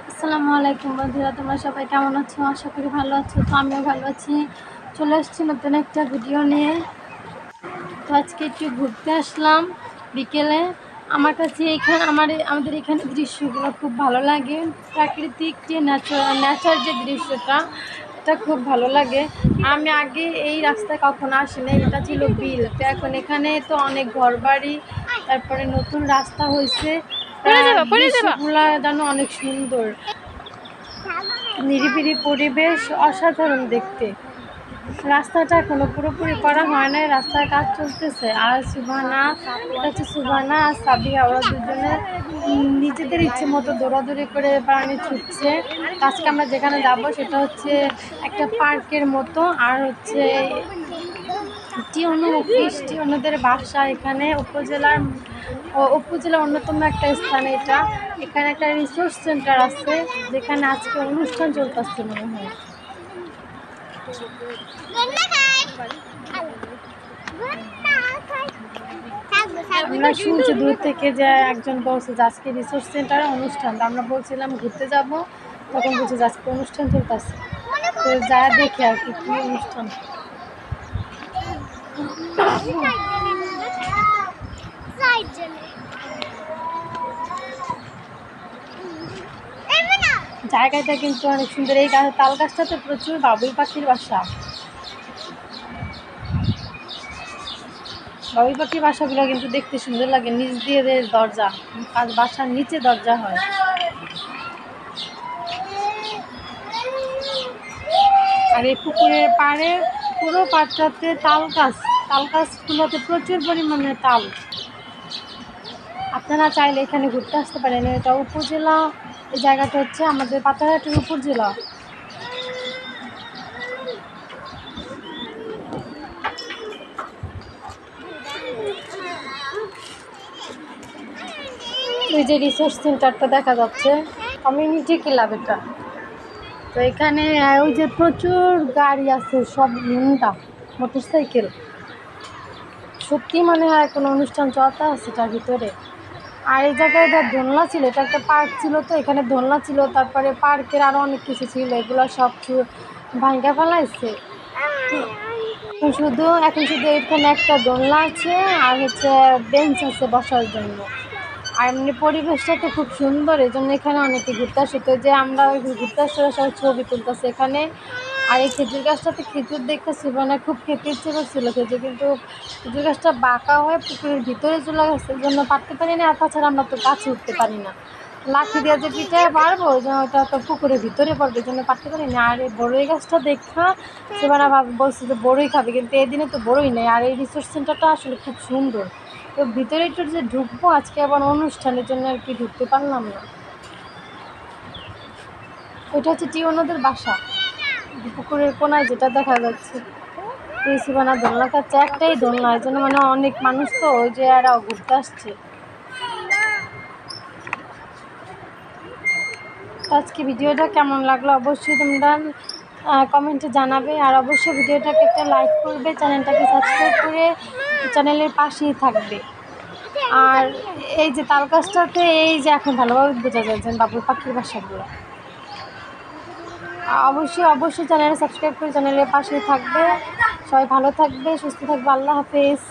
আসসালামু আলাইকুম বন্ধুরা, তোমরা সবাই কেমন আছো? আশা করি ভালো আছো। তো আমিও ভালো আছি। চলে আসছি নতুন একটা ভিডিও নিয়ে। তো আজকে একটু ঘুরতে আসলাম বিকেলে। আমার কাছে আমাদের এখানে দৃশ্যগুলো খুব ভালো লাগে। প্রাকৃতিক যে নেচার যে দৃশ্যটা, এটা খুব ভালো লাগে। আমি আগে এই রাস্তায় কখনো আসিনি। এটা ছিল বিল। তো এখন এখানে তো অনেক ঘরবাড়ি, তারপরে নতুন রাস্তা হয়েছে। দৃশ্যগুলো যেন অনেক সুন্দর, নিরিবিলি পরিবেশ, অসাধারণ দেখতে। রাস্তাটা এখনো পুরোপুরি করা হয় নাই, রাস্তার কাজ চলতেছে। আর এটা হচ্ছে সুবানা আর সাবিয়া, ওরা দুজনে নিজেদের ইচ্ছে মতো দৌড়াদৌড়ি করে প্রাণী ছুটছে। আজকে আমরা যেখানে যাব সেটা হচ্ছে একটা পার্কের মতো। আর হচ্ছে টিওনোদের বাসা এখানে উপজেলার অন্যতম একটা স্থান এটা। এখানে একটা রিসোর্স সেন্টার আছে, যেখানে আজকে অনুষ্ঠান চলতেছে মনে হয়। আমরা শুনছি দূর থেকে যে একজন বলছে যে আজকে রিসোর্স সেন্টারে অনুষ্ঠান। আমরা বলছিলাম ঘুরতে যাব, তখন বলছে যে আজকে অনুষ্ঠান চলতেছে। তো যা দেখে আর কি কি অনুষ্ঠান। জায়গাটা কিন্তু অনেক সুন্দর। এই তাল গাছটাতে প্রচুর বাবুই পাখির বাসা। বাবুই পাখির বাসাগুলো কিন্তু দেখতে সুন্দর লাগে। নিচ দিয়ে দরজা, আর বাসার নিচে দরজা হয়। আর এই পুকুরের পাড়ে পুরো পাড়টাতে তাল গাছগুলোতে প্রচুর পরিমাণে তাল। আপনারা চাইলে এখানে ঘুরতে আসতে পারেন। এটা উপজেলা, এই জায়গাটা হচ্ছে আমাদের পাতারহাটের উপজেলা। এই যে রিসোর্স সেন্টারটা দেখা যাচ্ছে, কমিউনিটি ক্লাব এটা। তো এখানে ওই যে প্রচুর গাড়ি আছে, সব হুন্ডা মোটরসাইকেল। সত্যি মনে হয় কোনো অনুষ্ঠান চলতে আছে এটার ভিতরে। আর এই জায়গায় এটা দোলনা ছিল, এটা একটা পার্ক ছিল। তো এখানে দোলনা ছিল, তারপরে পার্কের আরও অনেক কিছু ছিল, এগুলো সব ভাঙ্গা ফেলাইছে। এখন শুধু এখানে একটা দোলনা আছে, আর হচ্ছে বেঞ্চ আছে বসার জন্য। আর এমনি পরিবেশটা তো খুব সুন্দর, এই জন্য এখানে অনেকে ঘুরতে আসে। তো যে আমরা ঘুরতে আসলে সবাই ছবি তুলতেছে এখানে। আর এই খেজুর গাছটাতে খেজুর দেখতেছি, মানে খুব খেতে ইচ্ছে করছিল খেজুর, কিন্তু খেজুর গাছটা বাঁকা হয়ে পুকুরের ভিতরে চলে গেছে, এই জন্য পারতে পারি না। আর তাছাড়া আমরা তো গাছে উঠতে পারি না, লাঠি দিয়ে যে পিঠে পারবো, ওই জন্য ওটা তো পুকুরের ভিতরে পড়বে, এই জন্য পারতে পারি না। আর এই বড়ই গাছটা দেখা সেবার বলছি যে বড়ই খাবে, কিন্তু এই দিনে তো বড়ই নেই। আর এই রিসোর্স সেন্টারটা আসলে খুব সুন্দর। তো ভিতরে একটু যে ঢুকবো, আজকে আবার অনুষ্ঠানের জন্য আর কি ঢুকতে পারলাম না। ওইটা হচ্ছে টিওনোদের বাসা, পুকুরের কোনায় যেটা দেখা যাচ্ছে। সিবানা দোলনা খাচ্ছে, একটাই দোলনা, এই জন্য মানে অনেক মানুষ, তো ওই যে এরা ঘুরতে আসছে। আজকে ভিডিওটা কেমন লাগলো অবশ্যই তোমরা কমেন্টে জানাবে। আর অবশ্যই ভিডিওটাকে একটা লাইক করবে, চ্যানেলটাকে সাবস্ক্রাইব করে চ্যানেলের পাশেই থাকবে। আর এই যে তাল গাছটাতে এই যে এখন ভালোভাবে বোঝা যাচ্ছেন বাবুই পাখির বাসাগুলো। অবশ্যই চ্যানেলে সাবস্ক্রাইব করে চ্যানেলের পাশেই থাকবে। সবাই ভালো থাকবে, সুস্থ থাকবে। আল্লাহ হাফেজ।